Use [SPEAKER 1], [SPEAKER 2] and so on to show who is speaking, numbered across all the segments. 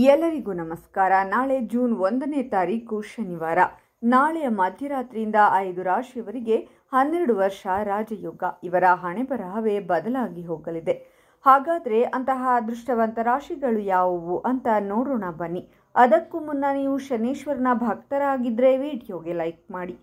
[SPEAKER 1] ಎಲ್ಲರಿಗೂ ನಮಸ್ಕಾರ. ನಾಳೆ ಜೂನ್ 1ನೇ ತಾರೀಕು ಶನಿವಾರ. ನಾಳೆಯ ಮಧ್ಯರಾತ್ರಿಯಿಂದ 5 ರಾಶಿಯವರಿಗೆ 12 ವರ್ಷ ರಾಜಯೋಗ. ಇವರ ಹಣೆಬರಹವೇ ಬದಲಾಗಿ ಹೋಗಲಿದೆ. ಹಾಗಾದರೆ ಅಂತಹ ಅದೃಷ್ಟವಂತ ರಾಶಿಗಳು ಯಾವುವು ಅಂತ ನೋಡೋಣ ಬನ್ನಿ. ಅದಕ್ಕೂ ಮುನ್ನ ನೀವು ಶನೀಶ್ವರನ ಭಕ್ತರಾಗಿದ್ದರೆ ವಿಡಿಯೋಗೆ ಲೈಕ್ ಮಾಡಿ.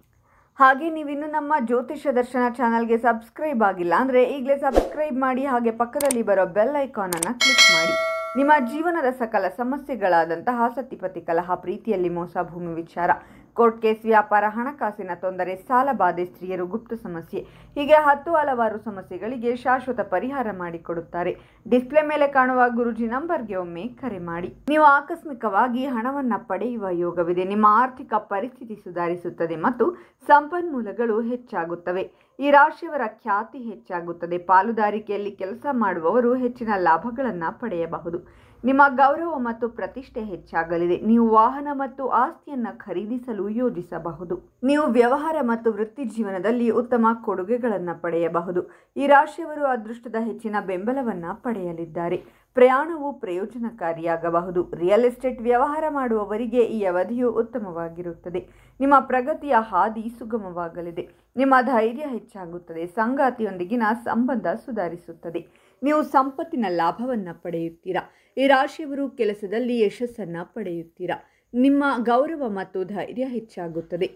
[SPEAKER 1] ಹಾಗೆ ನೀವಿನ್ನು ನಮ್ಮ ಜ್ಯೋತಿಷ ದರ್ಶನ ಚಾನಲ್ಗೆ ಸಬ್ಸ್ಕ್ರೈಬ್ ಆಗಿಲ್ಲ ಅಂದರೆ ಈಗಲೇ ಸಬ್ಸ್ಕ್ರೈಬ್ ಮಾಡಿ. ಹಾಗೆ ಪಕ್ಕದಲ್ಲಿ ಬರೋ ಬೆಲ್ ಐಕಾನನ್ನು ಕ್ಲಿಕ್ ಮಾಡಿ. ನಿಮ್ಮ ಜೀವನದ ಸಕಲ ಸಮಸ್ಯೆಗಳಾದಂತಹ ಸತಿಪತಿ ಕಲಹ, ಪ್ರೀತಿಯಲ್ಲಿ ಮೋಸ, ಭೂಮಿ ವಿಚಾರ, ಕೋರ್ಟ್ ಕೇಸ್, ವ್ಯಾಪಾರ, ಹಣಕಾಸಿನ ತೊಂದರೆ, ಸಾಲ ಬಾಧೆ, ಸ್ತ್ರೀಯರು, ಗುಪ್ತ ಸಮಸ್ಯೆ, ಹೀಗೆ ಹಲವಾರು ಸಮಸ್ಯೆಗಳಿಗೆ ಶಾಶ್ವತ ಪರಿಹಾರ ಮಾಡಿಕೊಡುತ್ತಾರೆ. ಡಿಸ್ಪ್ಲೇ ಮೇಲೆ ಕಾಣುವ ಗುರುಜಿ ನಂಬರ್ಗೆ ಒಮ್ಮೆ ಕರೆ ಮಾಡಿ. ನೀವು ಆಕಸ್ಮಿಕವಾಗಿ ಹಣವನ್ನು ಪಡೆಯುವ ಯೋಗವಿದೆ. ನಿಮ್ಮ ಆರ್ಥಿಕ ಪರಿಸ್ಥಿತಿ ಸುಧಾರಿಸುತ್ತದೆ ಮತ್ತು ಸಂಪನ್ಮೂಲಗಳು ಹೆಚ್ಚಾಗುತ್ತವೆ. ಈ ರಾಶಿಯವರ ಖ್ಯಾತಿ ಹೆಚ್ಚಾಗುತ್ತದೆ. ಪಾಲುದಾರಿಕೆಯಲ್ಲಿ ಕೆಲಸ ಮಾಡುವವರು ಹೆಚ್ಚಿನ ಲಾಭಗಳನ್ನು ಪಡೆಯಬಹುದು. ನಿಮ್ಮ ಗೌರವ ಮತ್ತು ಪ್ರತಿಷ್ಠೆ ಹೆಚ್ಚಾಗಲಿದೆ. ನೀವು ವಾಹನ ಮತ್ತು ಆಸ್ತಿಯನ್ನು ಖರೀದಿಸಲು ಯೋಜಿಸಬಹುದು. ನೀವು ವ್ಯವಹಾರ ಮತ್ತು ವೃತ್ತಿ ಜೀವನದಲ್ಲಿ ಉತ್ತಮ ಕೊಡುಗೆಗಳನ್ನು ಪಡೆಯಬಹುದು. ಈ ರಾಶಿಯವರು ಅದೃಷ್ಟದ ಹೆಚ್ಚಿನ ಬೆಂಬಲವನ್ನು ಪಡೆಯಲಿದ್ದಾರೆ. ಪ್ರಯಾಣವು ಪ್ರಯೋಜನಕಾರಿಯಾಗಬಹುದು. ರಿಯಲ್ ಎಸ್ಟೇಟ್ ವ್ಯವಹಾರ ಮಾಡುವವರಿಗೆ ಈ ಅವಧಿಯು ಉತ್ತಮವಾಗಿರುತ್ತದೆ. ನಿಮ್ಮ ಪ್ರಗತಿಯ ಹಾದಿ ಸುಗಮವಾಗಲಿದೆ. ನಿಮ್ಮ ಧೈರ್ಯ ಹೆಚ್ಚಾಗುತ್ತದೆ. ಸಂಗಾತಿಯೊಂದಿಗಿನ ಸಂಬಂಧ ಸುಧಾರಿಸುತ್ತದೆ. ನೀವು ಸಂಪತ್ತಿನ ಲಾಭವನ್ನು ಪಡೆಯುತ್ತೀರಾ. ಈ ರಾಶಿಯವರು ಕೆಲಸದಲ್ಲಿ ಯಶಸ್ಸನ್ನು ಪಡೆಯುತ್ತೀರಾ. ನಿಮ್ಮ ಗೌರವ ಮತ್ತು ಧೈರ್ಯ ಹೆಚ್ಚಾಗುತ್ತದೆ.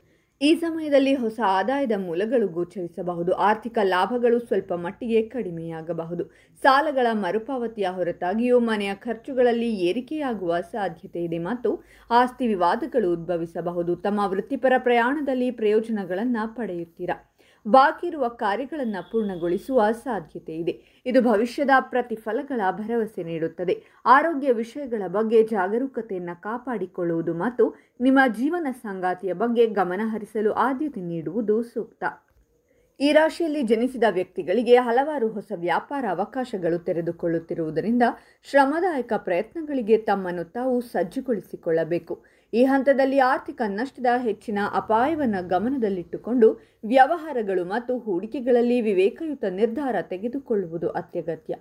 [SPEAKER 1] ಈ ಸಮಯದಲ್ಲಿ ಹೊಸ ಆದಾಯದ ಮೂಲಗಳು ಗೋಚರಿಸಬಹುದು. ಆರ್ಥಿಕ ಲಾಭಗಳು ಸ್ವಲ್ಪ ಮಟ್ಟಿಗೆ ಕಡಿಮೆಯಾಗಬಹುದು. ಸಾಲಗಳ ಮರುಪಾವತಿಯ ಹೊರತಾಗಿಯೂ ಮನೆಯ ಖರ್ಚುಗಳಲ್ಲಿ ಏರಿಕೆಯಾಗುವ ಸಾಧ್ಯತೆ ಇದೆ ಮತ್ತು ಆಸ್ತಿ ವಿವಾದಗಳು ಉದ್ಭವಿಸಬಹುದು. ತಮ್ಮ ವೃತ್ತಿಪರ ಪ್ರಯಾಣದಲ್ಲಿ ಪ್ರಯೋಜನಗಳನ್ನು ಪಡೆಯುತ್ತೀರಾ. ಬಾಕಿ ಇರುವ ಕಾರ್ಯಗಳನ್ನು ಪೂರ್ಣಗೊಳಿಸುವ ಸಾಧ್ಯತೆ ಇದೆ. ಇದು ಭವಿಷ್ಯದ ಪ್ರತಿಫಲಗಳ ಭರವಸೆ ನೀಡುತ್ತದೆ. ಆರೋಗ್ಯ ವಿಷಯಗಳ ಬಗ್ಗೆ ಜಾಗರೂಕತೆಯನ್ನು ಕಾಪಾಡಿಕೊಳ್ಳುವುದು ಮತ್ತು ನಿಮ್ಮ ಜೀವನ ಸಂಗಾತಿಯ ಬಗ್ಗೆ ಗಮನ ಹರಿಸಲು ಆದ್ಯತೆ ನೀಡುವುದು ಸೂಕ್ತ. ಈ ರಾಶಿಯಲ್ಲಿ ಜನಿಸಿದ ವ್ಯಕ್ತಿಗಳಿಗೆ ಹಲವಾರು ಹೊಸ ವ್ಯಾಪಾರ ಅವಕಾಶಗಳು ತೆರೆದುಕೊಳ್ಳುತ್ತಿರುವುದರಿಂದ ಶ್ರಮದಾಯಕ ಪ್ರಯತ್ನಗಳಿಗೆ ತಮ್ಮನ್ನು ತಾವು ಸಜ್ಜುಗೊಳಿಸಿಕೊಳ್ಳಬೇಕು. ಈ ಹಂತದಲ್ಲಿ ಆರ್ಥಿಕ ನಷ್ಟದ ಹೆಚ್ಚಿನ ಅಪಾಯವನ್ನು ಗಮನದಲ್ಲಿಟ್ಟುಕೊಂಡು ವ್ಯವಹಾರಗಳು ಮತ್ತು ಹೂಡಿಕೆಗಳಲ್ಲಿ ವಿವೇಕಯುತ ನಿರ್ಧಾರ ತೆಗೆದುಕೊಳ್ಳುವುದು ಅತ್ಯಗತ್ಯ.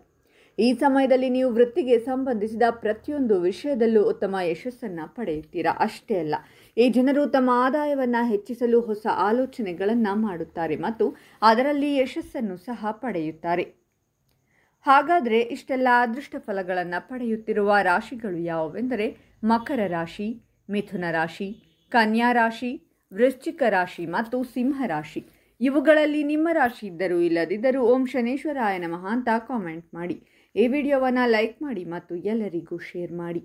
[SPEAKER 1] ಈ ಸಮಯದಲ್ಲಿ ನೀವು ವೃತ್ತಿಗೆ ಸಂಬಂಧಿಸಿದ ಪ್ರತಿಯೊಂದು ವಿಷಯದಲ್ಲೂ ಉತ್ತಮ ಯಶಸ್ಸನ್ನು ಪಡೆಯುತ್ತೀರಾ. ಅಷ್ಟೇ ಅಲ್ಲ, ಈ ಜನರು ತಮ್ಮ ಆದಾಯವನ್ನು ಹೆಚ್ಚಿಸಲು ಹೊಸ ಆಲೋಚನೆಗಳನ್ನು ಮಾಡುತ್ತಾರೆ ಮತ್ತು ಅದರಲ್ಲಿ ಯಶಸ್ಸನ್ನು ಸಹ ಪಡೆಯುತ್ತಾರೆ. ಹಾಗಾದರೆ ಇಷ್ಟೆಲ್ಲ ಅದೃಷ್ಟ ಫಲಗಳನ್ನು ಪಡೆಯುತ್ತಿರುವ ರಾಶಿಗಳು ಯಾವುವೆಂದರೆ ಮಕರ ರಾಶಿ, ಮಿಥುನ ರಾಶಿ, ಕನ್ಯಾ ರಾಶಿ, ವೃಶ್ಚಿಕ ರಾಶಿ ಮತ್ತು ಸಿಂಹ ರಾಶಿ. ಇವುಗಳಲ್ಲಿ ನಿಮ್ಮ ರಾಶಿ ಇದ್ದರೂ ಇಲ್ಲದಿದ್ದರೂ ಓಂ ಶನೇಶ್ವರಾಯ ನಮಃ ಅಂತ ಕಾಮೆಂಟ್ ಮಾಡಿ. ಈ ವಿಡಿಯೋವನ್ನು ಲೈಕ್ ಮಾಡಿ ಮತ್ತು ಎಲ್ಲರಿಗೂ ಶೇರ್ ಮಾಡಿ.